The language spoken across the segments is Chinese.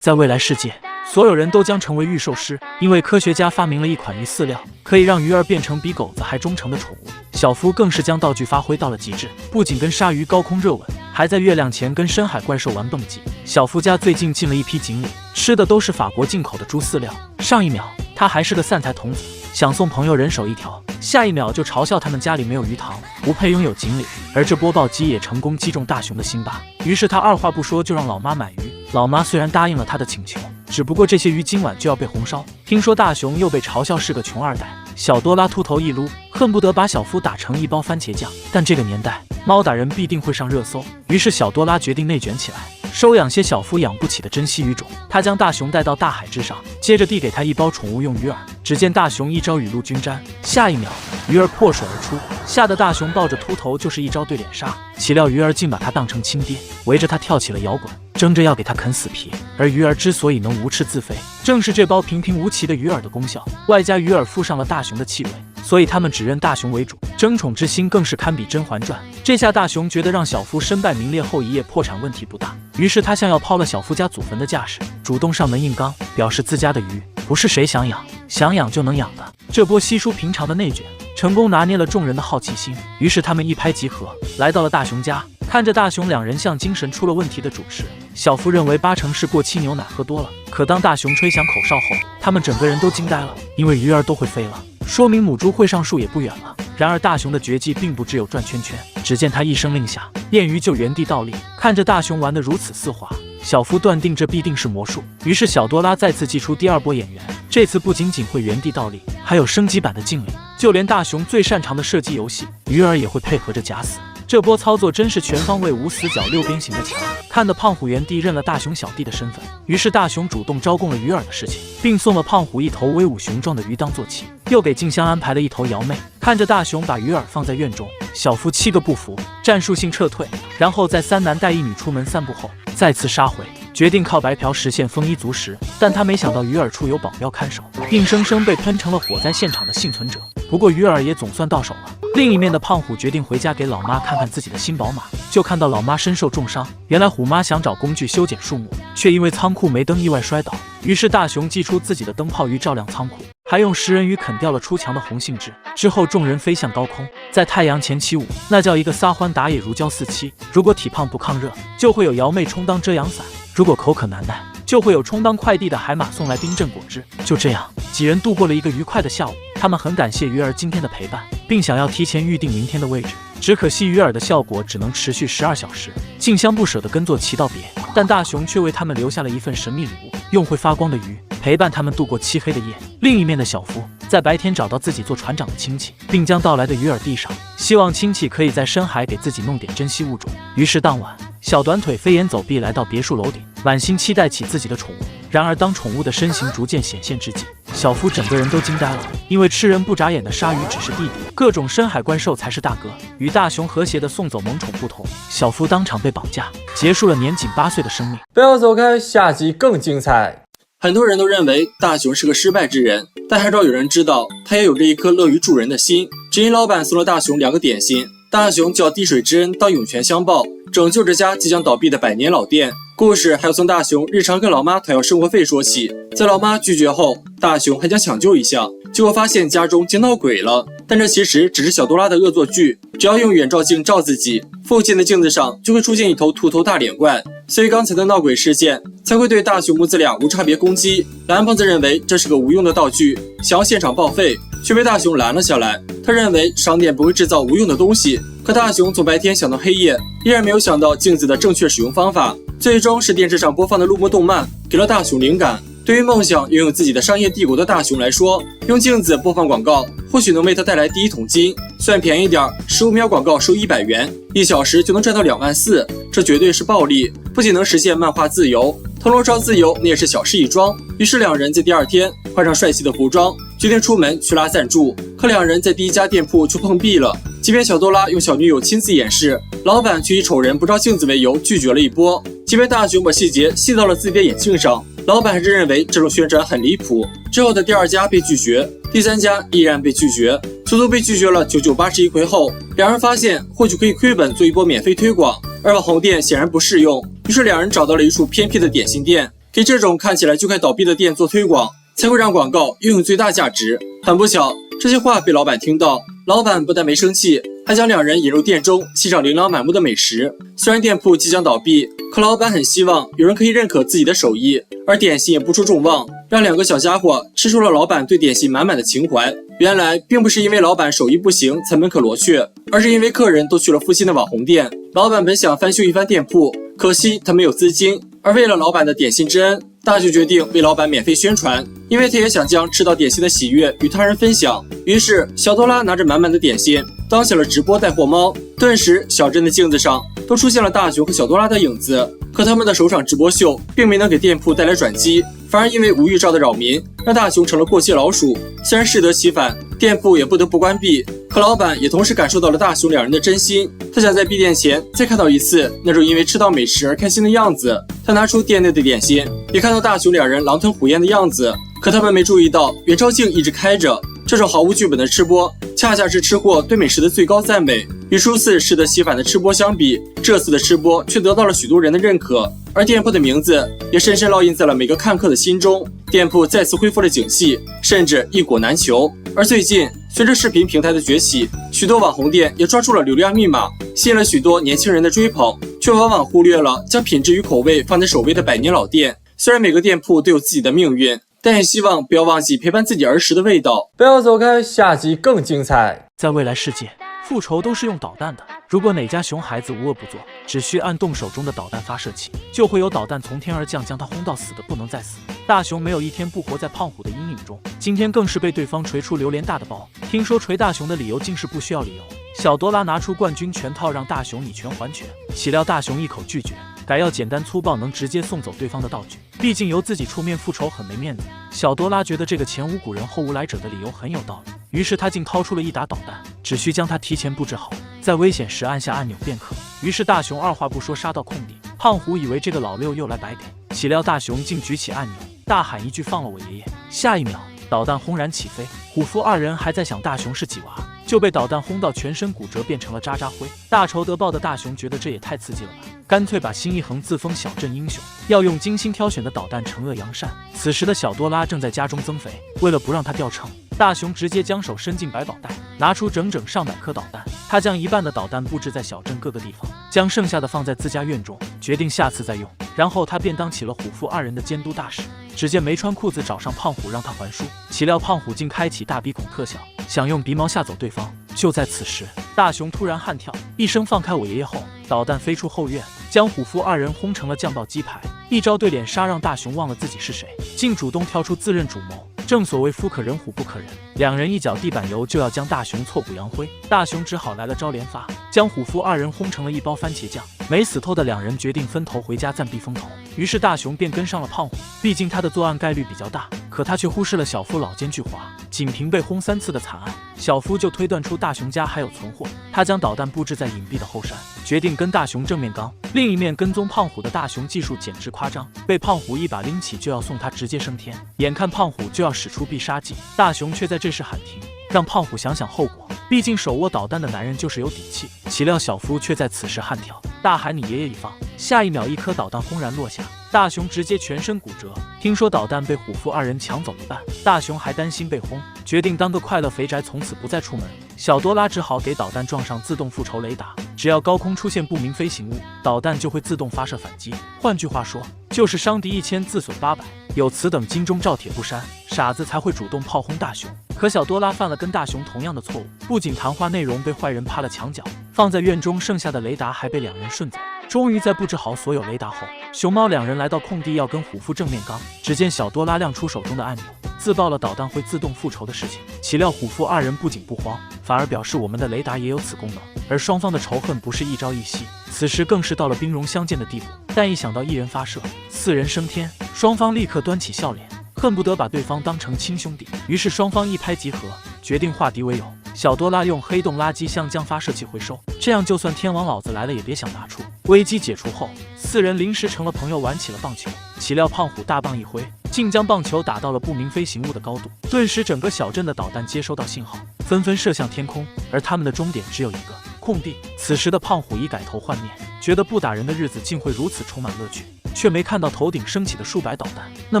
在未来世界，所有人都将成为御兽师，因为科学家发明了一款鱼饲料，可以让鱼儿变成比狗子还忠诚的宠物。小夫更是将道具发挥到了极致，不仅跟鲨鱼高空热吻，还在月亮前跟深海怪兽玩蹦极。小夫家最近进了一批锦鲤，吃的都是法国进口的猪饲料。上一秒他还是个散财童子，想送朋友人手一条，下一秒就嘲笑他们家里没有鱼塘，不配拥有锦鲤。而这播报机也成功击中大雄的心巴，于是他二话不说就让老妈买鱼。老妈虽然答应了他的请求，只不过这些鱼今晚就要被红烧。听说大雄又被嘲笑是个穷二代，小多拉秃头一撸，恨不得把小夫打成一包番茄酱。但这个年代，猫打人必定会上热搜，于是小多拉决定内卷起来，收养些小夫养不起的珍稀鱼种。他将大雄带到大海之上，接着递给他一包宠物用鱼饵。只见大雄一招雨露均沾，下一秒鱼儿破水而出，吓得大雄抱着秃头就是一招对脸杀。岂料鱼儿竟把他当成亲爹，围着他跳起了摇滚，争着要给他啃死皮。而鱼儿之所以能无翅自飞，正是这包平平无奇的鱼饵的功效，外加鱼饵附上了大雄的气味，所以他们只认大雄为主，争宠之心更是堪比《甄嬛传》。这下大雄觉得让小夫身败名裂后一夜破产问题不大，于是他像要抛了小夫家祖坟的架势，主动上门硬刚，表示自家的鱼不是谁想养想养就能养的。这波稀疏平常的内卷成功拿捏了众人的好奇心，于是他们一拍即合，来到了大雄家。看着大雄两人像精神出了问题的主持，小夫认为80%是过期牛奶喝多了。可当大雄吹响口哨后，他们整个人都惊呆了，因为鱼儿都会飞了，说明母猪会上树也不远了。然而大雄的绝技并不只有转圈圈，只见他一声令下，练鱼就原地倒立。看着大雄玩得如此丝滑，小夫断定这必定是魔术，于是小多拉再次祭出第二波演员，这次不仅仅会原地倒立，还有升级版的敬礼，就连大雄最擅长的射击游戏，鱼儿也会配合着假死。这波操作真是全方位无死角六边形的墙，看得胖虎原地认了大雄小弟的身份。于是大雄主动招供了鱼饵的事情，并送了胖虎一头威武雄壮的鱼当坐骑，又给静香安排了一头瑶妹。看着大雄把鱼饵放在院中，小夫七个不服，战术性撤退，然后在3男带1女出门散步后，再次杀回，决定靠白嫖实现丰衣足食。但他没想到鱼饵处有保镖看守，硬生生被喷成了火灾现场的幸存者。不过鱼饵也总算到手了。另一面的胖虎决定回家给老妈看看自己的新宝马，就看到老妈身受重伤。原来虎妈想找工具修剪树木，却因为仓库没灯意外摔倒。于是大雄祭出自己的灯泡鱼照亮仓库，还用食人鱼啃掉了出墙的红杏枝。之后众人飞向高空，在太阳前起舞，那叫一个撒欢打野如胶似漆。如果体胖不抗热，就会有瑶妹充当遮阳伞；如果口渴难耐，就会有充当快递的海马送来冰镇果汁。就这样，几人度过了一个愉快的下午。他们很感谢鱼儿今天的陪伴，并想要提前预定明天的位置。只可惜鱼饵的效果只能持续12小时。静香不舍得跟坐骑道别，但大雄却为他们留下了一份神秘礼物，用会发光的鱼陪伴他们度过漆黑的夜。另一面的小夫在白天找到自己做船长的亲戚，并将到来的鱼饵递上，希望亲戚可以在深海给自己弄点珍稀物种。于是当晚，小短腿飞檐走壁来到别墅楼顶，满心期待起自己的宠物。然而当宠物的身形逐渐显现之际，小夫整个人都惊呆了，因为吃人不眨眼的鲨鱼只是弟弟，各种深海怪兽才是大哥。与大雄和谐的送走萌宠不同，小夫当场被绑架，结束了年仅8岁的生命。不要走开，下集更精彩。很多人都认为大雄是个失败之人，但很少有人知道他也有着一颗乐于助人的心。只因老板送了大雄2个点心，大雄就要滴水之恩当涌泉相报，拯救这家即将倒闭的100年老店。故事还要从大雄日常跟老妈讨要生活费说起。在老妈拒绝后，大雄还想抢救一下，结果发现家中竟闹鬼了。但这其实只是小多拉的恶作剧，只要用远照镜照自己，附近的镜子上就会出现一头秃头大脸怪，所以刚才的闹鬼事件才会对大雄母子俩无差别攻击。蓝胖子认为这是个无用的道具，想要现场报废，却被大雄拦了下来。他认为商店不会制造无用的东西，可大雄从白天想到黑夜，依然没有想到镜子的正确使用方法。最终是电视上播放的录播动漫给了大雄灵感。对于梦想拥有自己的商业帝国的大雄来说，用镜子播放广告或许能为他带来第一桶金。算便宜点，15秒广告收100元，1小时就能赚到24000，这绝对是暴利，不仅能实现漫画自由，铜锣烧自由那也是小事一桩。于是两人在第2天换上帅气的服装，决定出门去拉赞助。可两人在第一家店铺就碰壁了，即便小多拉用小女友亲自演示，老板却以丑人不照镜子为由拒绝了一波。即便大雄把细节细到了自己的眼镜上，老板还是认为这种宣传很离谱。之后的第2家被拒绝，第3家依然被拒绝，足足被拒绝了981回后，两人发现或许可以亏本做一波免费推广，而网红店显然不适用，于是两人找到了一处偏僻的点心店，给这种看起来就快倒闭的店做推广，才会让广告拥有最大价值。很不巧，这些话被老板听到，老板不但没生气，还将两人引入店中欣赏琳琅满目的美食。虽然店铺即将倒闭，可老板很希望有人可以认可自己的手艺，而点心也不出众望，让两个小家伙吃出了老板对点心满满的情怀。原来并不是因为老板手艺不行才门可罗雀，而是因为客人都去了附近的网红店。老板本想翻修一番店铺，可惜他没有资金，而为了老板的点心之恩，大雄决定为老板免费宣传，因为他也想将吃到点心的喜悦与他人分享。于是小多拉拿着满满的点心，当起了直播带货猫。顿时小镇的镜子上都出现了大雄和小多拉的影子，可他们的首场直播秀并没能给店铺带来转机，反而因为无预兆的扰民，让大雄成了过街老鼠。虽然适得其反，店铺也不得不关闭，可老板也同时感受到了大雄两人的真心。他想在闭店前再看到一次那种因为吃到美食而开心的样子。他拿出店内的点心，也看到大雄两人狼吞虎咽的样子，可他们没注意到远照镜一直开着。这种毫无剧本的吃播，恰恰是吃货对美食的最高赞美。与初次适得其反的吃播相比，这次的吃播却得到了许多人的认可，而店铺的名字也深深烙印在了每个看客的心中。店铺再次恢复了景气，甚至一果难求。而最近，随着视频平台的崛起，许多网红店也抓住了流量密码，吸引了许多年轻人的追捧，却往往忽略了将品质与口味放在首位的百年老店。虽然每个店铺都有自己的命运，但也希望不要忘记陪伴自己儿时的味道。不要走开，下集更精彩。在未来世界，复仇都是用导弹的。如果哪家熊孩子无恶不作，只需按动手中的导弹发射器，就会有导弹从天而降，将他轰到死的不能再死。大雄没有一天不活在胖虎的阴影中，今天更是被对方锤出榴莲大的包。听说锤大雄的理由竟是不需要理由。小多拉拿出冠军拳套让大雄以拳还拳，岂料大雄一口拒绝，改要简单粗暴能直接送走对方的道具。毕竟由自己出面复仇很没面子。小多拉觉得这个前无古人后无来者的理由很有道理，于是他竟掏出了一打导弹，只需将它提前布置好，在危险时按下按钮便可。于是大雄二话不说杀到空地。胖虎以为这个老六又来白给，岂料大雄竟举起按钮，大喊一句放了我爷爷。下一秒导弹轰然起飞，虎父二人还在想大雄是几娃，就被导弹轰到全身骨折，变成了渣渣灰。大仇得报的大雄觉得这也太刺激了吧，干脆把心一横，自封小镇英雄，要用精心挑选的导弹惩恶扬善。此时的小多拉正在家中增肥，为了不让他掉秤，大雄直接将手伸进百宝袋，拿出整整上百颗导弹。他将一半的导弹布置在小镇各个地方，将剩下的放在自家院中，决定下次再用。然后他便当起了虎父二人的监督大使。只见没穿裤子找上胖虎让他还书，岂料胖虎竟开启大鼻孔特效，想用鼻毛吓走对方。就在此时，大雄突然悍跳，一声放开我爷爷后，导弹飞出后院，将虎父二人轰成了酱爆鸡排。一招对脸杀让大雄忘了自己是谁，竟主动跳出自认主谋。正所谓夫可忍虎不可忍，两人一脚地板油就要将大雄挫骨扬灰。大雄只好来了招连发，将虎父二人轰成了一包番茄酱。没死透的两人决定分头回家暂避风头，于是大雄便跟上了胖虎，毕竟他的作案概率比较大。可他却忽视了小夫老奸巨猾，仅凭被轰3次的惨案，小夫就推断出大雄家还有存货。他将导弹布置在隐蔽的后山，决定跟大雄正面刚。另一面跟踪胖虎的大雄技术简直夸张，被胖虎一把拎起就要送他直接升天。眼看胖虎就要使出必杀技，大雄却在这时喊停，让胖虎想想后果，毕竟手握导弹的男人就是有底气。岂料小夫却在此时悍跳，大喊你爷爷一方。下一秒一颗导弹轰然落下，大雄直接全身骨折。听说导弹被虎父二人抢走一半，大雄还担心被轰，决定当个快乐肥宅，从此不再出门。小多拉只好给导弹装上自动复仇雷达，只要高空出现不明飞行物，导弹就会自动发射反击。换句话说，就是伤敌1000自损800。有此等金钟罩铁布衫，傻子才会主动炮轰大雄。可小多拉犯了跟大雄同样的错误，不仅谈话内容被坏人趴了墙角，放在院中剩下的雷达还被两人顺走。终于在布置好所有雷达后，熊猫两人来到空地要跟虎父正面刚。只见小多拉亮出手中的按钮，自爆了导弹会自动复仇的事情。岂料虎父二人不仅不慌，反而表示我们的雷达也有此功能。而双方的仇恨不是一朝一夕，此时更是到了兵戎相见的地步。但一想到一人发射4人升天，双方立刻端起笑脸，恨不得把对方当成亲兄弟。于是双方一拍即合，决定化敌为友。小多拉用黑洞垃圾箱将发射器回收，这样就算天王老子来了也别想拿出。危机解除后，4人临时成了朋友，玩起了棒球。岂料胖虎大棒一挥，竟将棒球打到了不明飞行物的高度，顿时整个小镇的导弹接收到信号，纷纷射向天空，而他们的终点只有一个空地。此时的胖虎已改头换面，觉得不打人的日子竟会如此充满乐趣。却没看到头顶升起的数百导弹，那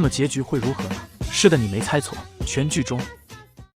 么结局会如何呢？是的，你没猜错，全剧中